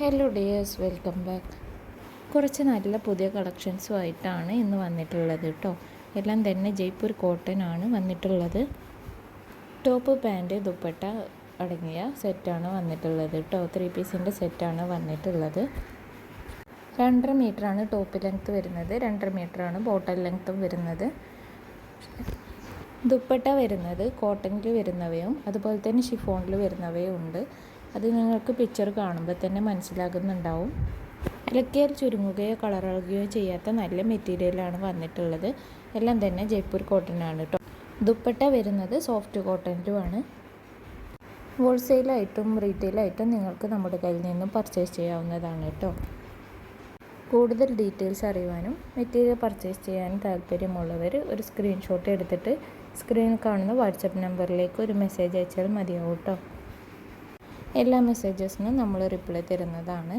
Hello dears, welcome back. കുറച്ച് നല്ല പുതിയ കളക്ഷൻസുമായിട്ടാണ് ഇന്ന് വന്നിട്ടുള്ളത് കേട്ടോ. എല്ലാം തന്നെ ജയ്പൂർ കോട്ടൺ ആണ് വന്നിട്ടുള്ളത്. ടോപ്പ്, പാൻറ്റ്, ദുപ്പട്ട അടങ്ങിയ സെറ്റാണ് വന്നിട്ടുള്ളത് കേട്ടോ. 3 പീസിൻ്റെ സെറ്റാണ് വന്നിട്ടുള്ളത്. 2.5 മീറ്ററാണ് ടോപ്പ് ലെങ്ത്ത് വരുന്നത്, 2.5 മീറ്ററാണ് ബോട്ടം ലെങ്ത്തും വരുന്നത്. ദുപ്പട്ട വരുന്നത് കോട്ടണിൽ വരുന്നവയും അതുപോലെ തന്നെ ഷിഫോണിൽ വരുന്നവയും ഉണ്ട്. അത് നിങ്ങൾക്ക് പിക്ചർ കാണുമ്പോൾ തന്നെ മനസ്സിലാകുന്നുണ്ടാവും. അലക്കിയാൽ ചുരുങ്ങുകയോ കളറിളകുകയോ ചെയ്യാത്ത നല്ല മെറ്റീരിയലാണ് വന്നിട്ടുള്ളത്. എല്ലാം തന്നെ ജയ്പൂർ കോട്ടൺ ആണ് കേട്ടോ. ദുപ്പട്ട വരുന്നത് സോഫ്റ്റ് കോട്ടണിലുമാണ്. ഹോൾസെയിലായിട്ടും റീറ്റെയിലായിട്ടും നിങ്ങൾക്ക് നമ്മുടെ കയ്യിൽ നിന്നും പർച്ചേസ് ചെയ്യാവുന്നതാണ് കേട്ടോ. കൂടുതൽ ഡീറ്റെയിൽസ് അറിയുവാനും മെറ്റീരിയൽ പർച്ചേസ് ചെയ്യാനും താല്പര്യമുള്ളവർ ഒരു സ്ക്രീൻഷോട്ട് എടുത്തിട്ട് സ്ക്രീനിൽ കാണുന്ന വാട്സപ്പ് നമ്പറിലേക്ക് ഒരു മെസ്സേജ് അയച്ചാൽ മതിയാവും കേട്ടോ. എല്ലാ മെസ്സേജസിനും നമ്മൾ റിപ്ലൈ തരുന്നതാണ്.